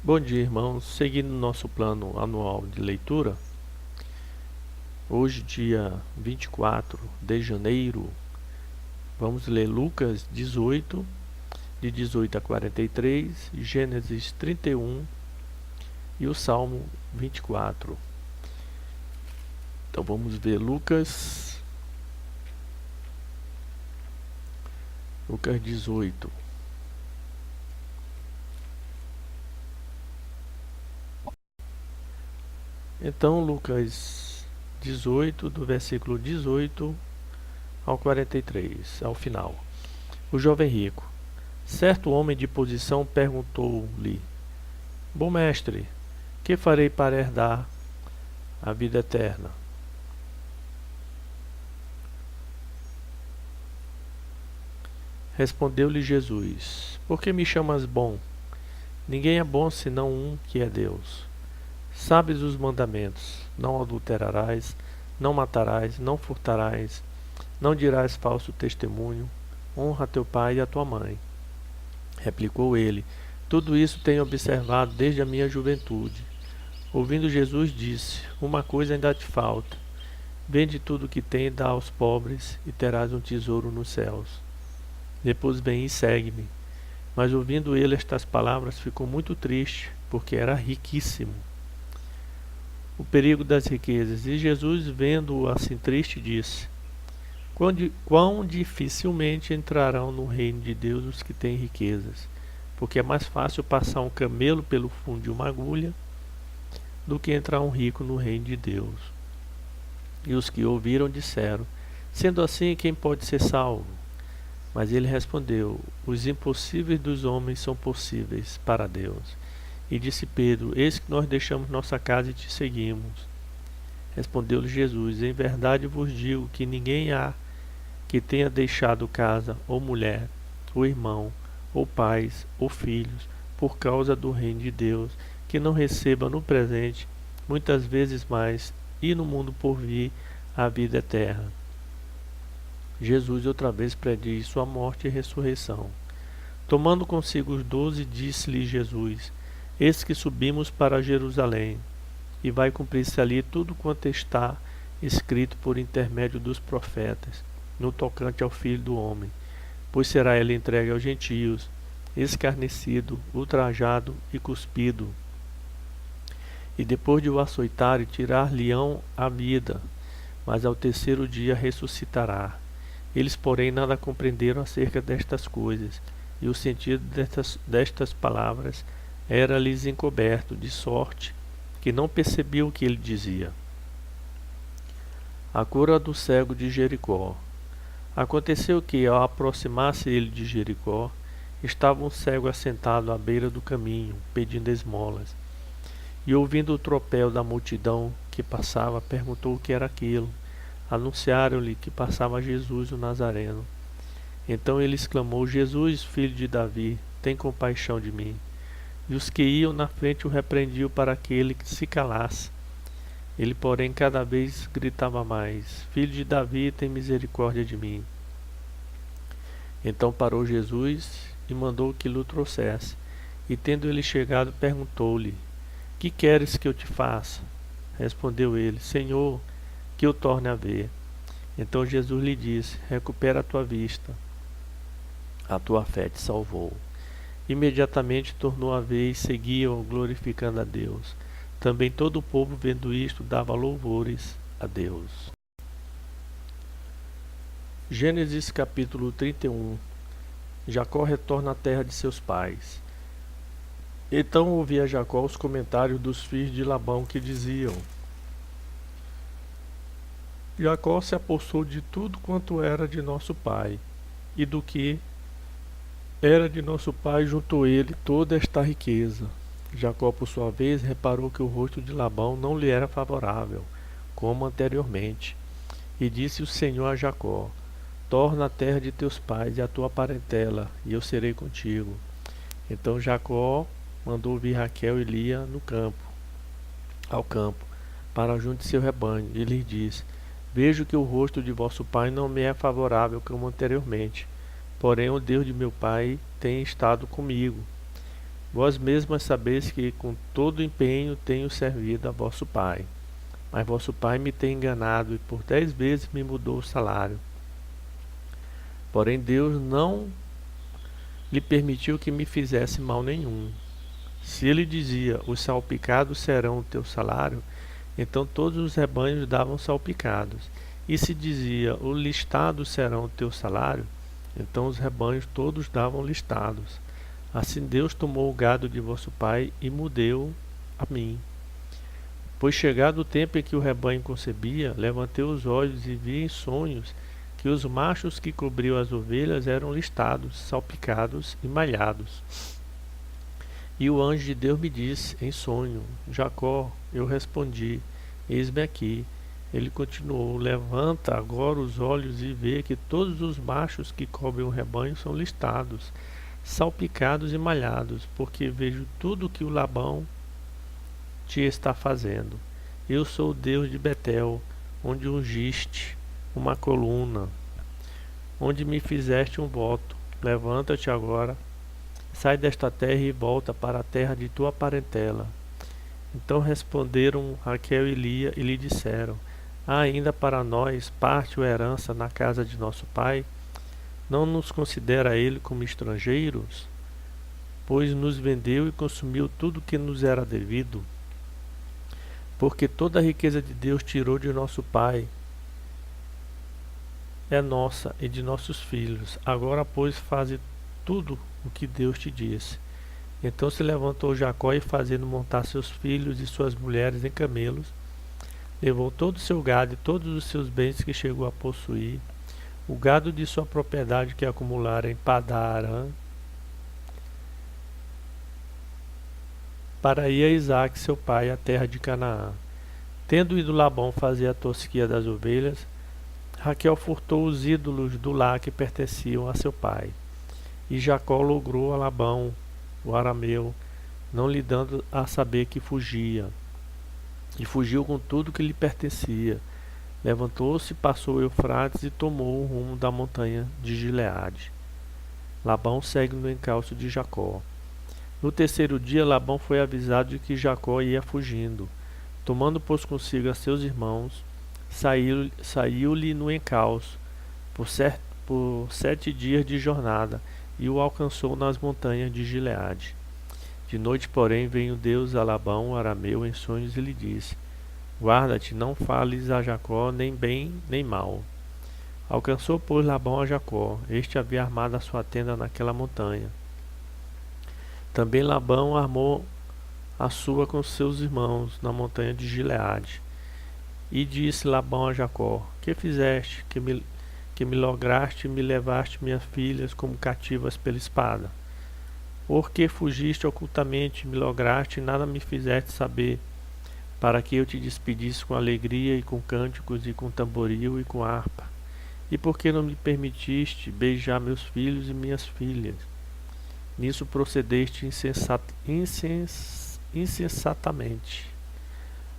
Bom dia, irmãos. Seguindo nosso plano anual de leitura, hoje, dia 24 de janeiro, vamos ler Lucas 18, de 18 a 43, Gênesis 31 e o Salmo 24. Então vamos ver Lucas 18. Então, Lucas 18, do versículo 18 ao 43, ao final. O jovem rico. Certo homem de posição perguntou-lhe: Bom mestre, que farei para herdar a vida eterna? Respondeu-lhe Jesus: Por que me chamas bom? Ninguém é bom senão um que é Deus. Sabes os mandamentos: não adulterarás, não matarás, não furtarás, não dirás falso testemunho, honra teu pai e a tua mãe. Replicou ele: Tudo isso tenho observado desde a minha juventude. Ouvindo Jesus disse: Uma coisa ainda te falta. Vende tudo o que tem e dá aos pobres, e terás um tesouro nos céus. Depois vem e segue-me. Mas ouvindo ele estas palavras, ficou muito triste, porque era riquíssimo. O perigo das riquezas. E Jesus, vendo-o assim triste, disse: Quão dificilmente entrarão no reino de Deus os que têm riquezas, porque é mais fácil passar um camelo pelo fundo de uma agulha do que entrar um rico no reino de Deus. E os que ouviram disseram: Sendo assim, quem pode ser salvo? Mas ele respondeu: Os impossíveis dos homens são possíveis para Deus. E disse Pedro: Eis que nós deixamos nossa casa e te seguimos. Respondeu-lhe Jesus: Em verdade vos digo que ninguém há que tenha deixado casa, ou mulher, ou irmão, ou pais, ou filhos, por causa do reino de Deus, que não receba no presente, muitas vezes mais, e no mundo por vir, a vida eterna. Jesus outra vez prediz sua morte e ressurreição. Tomando consigo os 12, disse-lhe Jesus: Eis que subimos para Jerusalém, e vai cumprir-se ali tudo quanto está escrito por intermédio dos profetas, no tocante ao Filho do Homem. Pois será ele entregue aos gentios, escarnecido, ultrajado e cuspido. E depois de o açoitar, tirar-lhe-ão a vida, mas ao terceiro dia ressuscitará. Eles, porém, nada compreenderam acerca destas coisas, e o sentido destas palavras era-lhes encoberto, de sorte que não percebiam o que ele dizia. A cura do cego de Jericó. Aconteceu que, ao aproximar-se ele de Jericó, estava um cego assentado à beira do caminho, pedindo esmolas. E ouvindo o tropel da multidão que passava, perguntou o que era aquilo. Anunciaram-lhe que passava Jesus o Nazareno. Então ele exclamou: Jesus, filho de Davi, tem compaixão de mim. E os que iam na frente o repreendiam para que ele se calasse. Ele, porém, cada vez gritava mais: Filho de Davi, tem misericórdia de mim. Então parou Jesus e mandou que lhe trouxesse. E tendo ele chegado, perguntou-lhe: Que queres que eu te faça? Respondeu ele: Senhor, que eu torne a ver. Então Jesus lhe disse: Recupera a tua vista. A tua fé te salvou. Imediatamente tornou a ver e seguia-o, glorificando a Deus. Também todo o povo, vendo isto, dava louvores a Deus. Gênesis capítulo 31. Jacó retorna à terra de seus pais. Então ouvia Jacó os comentários dos filhos de Labão, que diziam: Jacó se apossou de tudo quanto era de nosso pai, e do que era de nosso pai juntou ele toda esta riqueza. Jacó, por sua vez, reparou que o rosto de Labão não lhe era favorável, como anteriormente. E disse o Senhor a Jacó: Torna a terra de teus pais e a tua parentela, e eu serei contigo. Então Jacó mandou vir Raquel e Lia ao campo, para junto de seu rebanho, e lhes disse: Vejo que o rosto de vosso pai não me é favorável como anteriormente, porém o Deus de meu pai tem estado comigo. Vós mesmas sabeis que com todo empenho tenho servido a vosso pai. Mas vosso pai me tem enganado e por 10 vezes me mudou o salário. Porém Deus não lhe permitiu que me fizesse mal nenhum. Se ele dizia, os salpicados serão o teu salário, então todos os rebanhos davam salpicados. E se dizia, os listados serão o teu salário, então os rebanhos todos davam listados. Assim Deus tomou o gado de vosso pai e me deu a mim. Pois chegado o tempo em que o rebanho concebia, levantei os olhos e vi em sonhos que os machos que cobriam as ovelhas eram listados, salpicados e malhados. E o anjo de Deus me disse, em sonho, Jacó. Eu respondi, eis-me aqui. Ele continuou, levanta agora os olhos e vê que todos os machos que cobrem o rebanho são listados, salpicados e malhados, porque vejo tudo o que o Labão te está fazendo. Eu sou o Deus de Betel, onde ungiste uma coluna, onde me fizeste um voto. Levanta-te agora, sai desta terra e volta para a terra de tua parentela. Então responderam Raquel e Lia e lhe disseram, há ainda para nós parte ou herança na casa de nosso pai? Não nos considera ele como estrangeiros? Pois nos vendeu e consumiu tudo que nos era devido. Porque toda a riqueza de Deus tirou de nosso pai, é nossa e de nossos filhos. Agora, pois, faze tudo o que Deus te disse. Então se levantou Jacó e, fazendo montar seus filhos e suas mulheres em camelos, levou todo o seu gado e todos os seus bens que chegou a possuir, o gado de sua propriedade que acumulara em Padã-Arã, para ir a Isaque seu pai à terra de Canaã. Tendo ido Labão fazer a tosquia das ovelhas, Raquel furtou os ídolos do lar que pertenciam a seu pai. E Jacó logrou a Labão, o arameu, não lhe dando a saber que fugia. E fugiu com tudo que lhe pertencia. Levantou-se, passou o Eufrates e tomou o rumo da montanha de Gileade. Labão segue no encalço de Jacó. No terceiro dia, Labão foi avisado de que Jacó ia fugindo. Tomando, pois, consigo a seus irmãos, saiu-lhe no encalço, por 7 dias de jornada, e o alcançou nas montanhas de Gileade. De noite, porém, veio Deus a Labão, o arameu, em sonhos e lhe disse, guarda-te, não fales a Jacó nem bem nem mal. Alcançou, pois, Labão a Jacó. Este havia armado a sua tenda naquela montanha. Também Labão armou a sua com seus irmãos na montanha de Gileade. E disse Labão a Jacó, que fizeste, que me lograste e me levaste minhas filhas como cativas pela espada? Porque fugiste ocultamente, me lograste e nada me fizeste saber, para que eu te despedisse com alegria e com cânticos e com tamboril e com harpa? E por que não me permitiste beijar meus filhos e minhas filhas? Nisso procedeste insensatamente.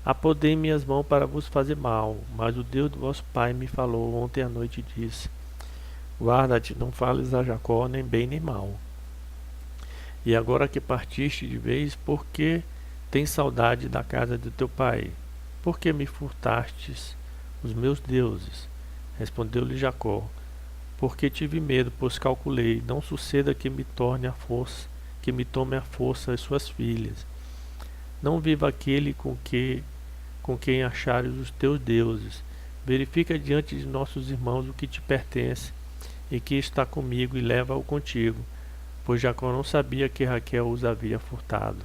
Apodei minhas mãos para vos fazer mal, mas o Deus do vosso pai me falou ontem à noite e disse, guarda-te, não fales a Jacó nem bem nem mal. E agora que partiste de vez, por que tens saudade da casa de teu pai? Por que me furtastes os meus deuses? Respondeu-lhe Jacó, porque tive medo, pois calculei, não suceda que me tome a força as suas filhas. Não viva aquele com quem achares os teus deuses. Verifica diante de nossos irmãos o que te pertence e que está comigo e leva-o contigo, pois Jacó não sabia que Raquel os havia furtado.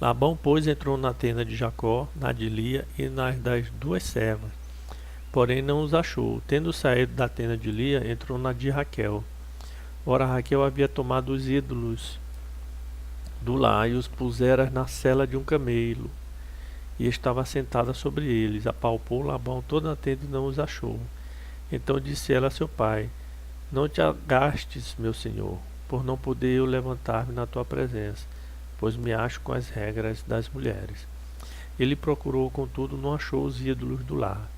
Labão, pois, entrou na tenda de Jacó, na de Lia e nas das duas servas, porém não os achou. Tendo saído da tenda de Lia, entrou na de Raquel. Ora, Raquel havia tomado os ídolos do lar e os pusera na sela de um camelo, e estava sentada sobre eles. Apalpou Labão toda a tenda e não os achou. Então disse ela a seu pai, não te agastes, meu senhor, por não poder eu levantar-me na tua presença, pois me acho com as regras das mulheres. Ele procurou, contudo, não achou os ídolos do lar.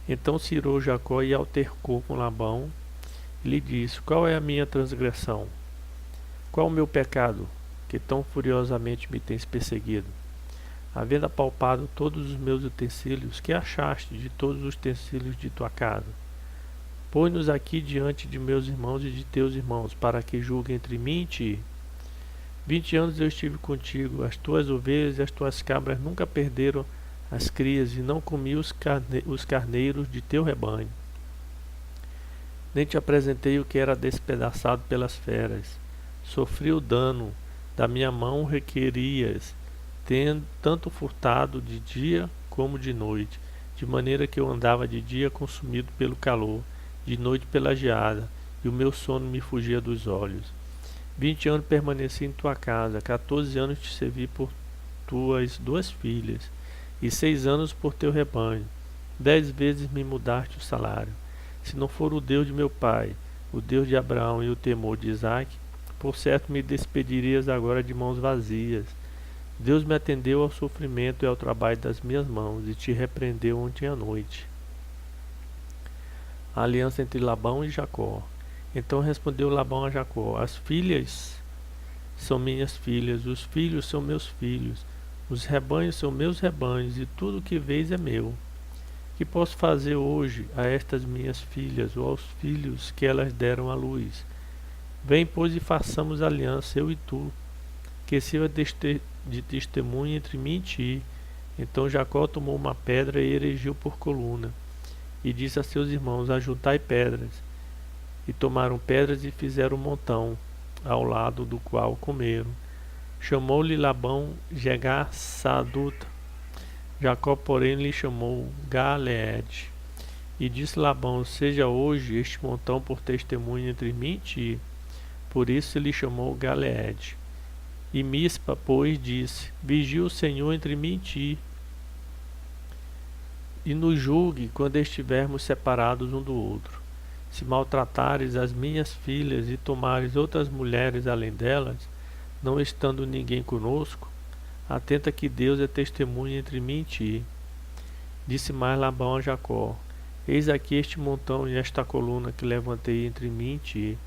Então se irou Jacó e altercou com Labão, e lhe disse, qual é a minha transgressão? Qual o meu pecado, que tão furiosamente me tens perseguido? Havendo apalpado todos os meus utensílios, que achaste de todos os utensílios de tua casa? Põe-nos aqui diante de meus irmãos e de teus irmãos, para que julguem entre mim e ti. 20 anos eu estive contigo, as tuas ovelhas e as tuas cabras nunca perderam as crias, e não comi os carneiros de teu rebanho. Nem te apresentei o que era despedaçado pelas feras. Sofri o dano, da minha mão requerias, tendo tanto furtado de dia como de noite, de maneira que eu andava de dia consumido pelo calor, de noite pela geada, e o meu sono me fugia dos olhos. 20 anos permaneci em tua casa, 14 anos te servi por tuas 2 filhas, e 6 anos por teu rebanho. 10 vezes me mudaste o salário. Se não for o Deus de meu pai, o Deus de Abraão e o temor de Isaque, por certo me despedirias agora de mãos vazias. Deus me atendeu ao sofrimento e ao trabalho das minhas mãos, e te repreendeu ontem à noite. A aliança entre Labão e Jacó. Então respondeu Labão a Jacó: as filhas são minhas filhas, os filhos são meus filhos, os rebanhos são meus rebanhos, e tudo o que vês é meu. Que posso fazer hoje a estas minhas filhas, ou aos filhos que elas deram à luz? Vem, pois, e façamos aliança, eu e tu, que sirva de testemunha entre mim e ti. Então Jacó tomou uma pedra e erigiu por coluna, e disse a seus irmãos: ajuntai pedras. E tomaram pedras e fizeram um montão, ao lado do qual comeram. Chamou-lhe Labão Jegar-Saduta. Jacó, porém, lhe chamou Galeede. E disse Labão: seja hoje este montão por testemunho entre mim e ti. Por isso lhe chamou Galeede. E Mispa, pois, disse: vigia o Senhor entre mim e ti, e nos julgue quando estivermos separados um do outro. Se maltratares as minhas filhas e tomares outras mulheres além delas, não estando ninguém conosco, atenta que Deus é testemunha entre mim e ti. Disse mais Labão a Jacó: eis aqui este montão e esta coluna que levantei entre mim e ti.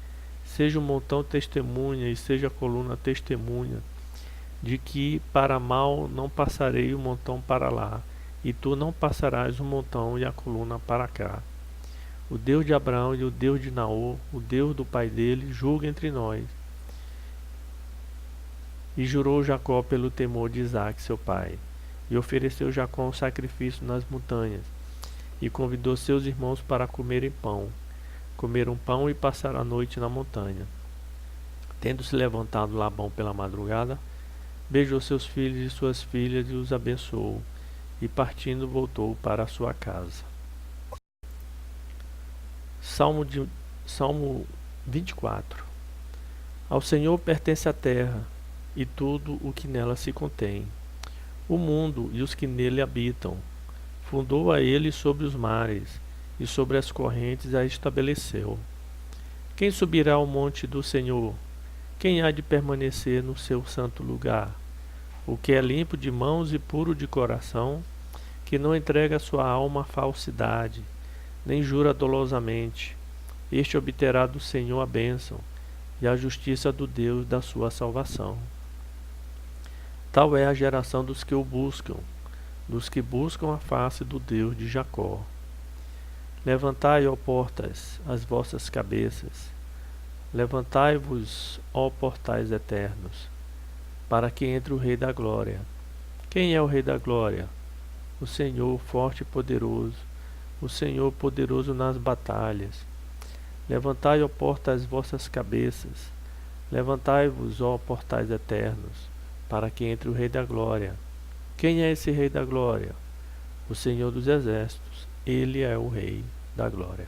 Seja o montão testemunha e seja a coluna testemunha, de que para mal não passarei o montão para lá, e tu não passarás o montão e a coluna para cá. O Deus de Abraão e o Deus de Naor, o Deus do pai dele, julga entre nós. E jurou Jacó pelo temor de Isaque, seu pai. E ofereceu Jacó um sacrifício nas montanhas, e convidou seus irmãos para comerem pão. Comeram pão e passaram a noite na montanha. Tendo-se levantado Labão pela madrugada, beijou seus filhos e suas filhas e os abençoou, e partindo voltou para a sua casa. Salmo 24. Ao Senhor pertence a terra, e tudo o que nela se contém, o mundo e os que nele habitam. Fundou a ele sobre os mares, e sobre as correntes a estabeleceu. Quem subirá ao monte do Senhor? Quem há de permanecer no seu santo lugar? O que é limpo de mãos e puro de coração, que não entrega sua alma à falsidade, nem jura dolosamente. Este obterá do Senhor a bênção e a justiça do Deus da sua salvação. Tal é a geração dos que o buscam, dos que buscam a face do Deus de Jacó. Levantai, ó portas, as vossas cabeças. Levantai-vos, ó portais eternos, para que entre o Rei da Glória. Quem é o Rei da Glória? O Senhor forte e poderoso, o Senhor poderoso nas batalhas. Levantai, ó portas, as vossas cabeças. Levantai-vos, ó portais eternos, para que entre o Rei da Glória. Quem é esse Rei da Glória? O Senhor dos Exércitos. Ele é o Rei da Glória.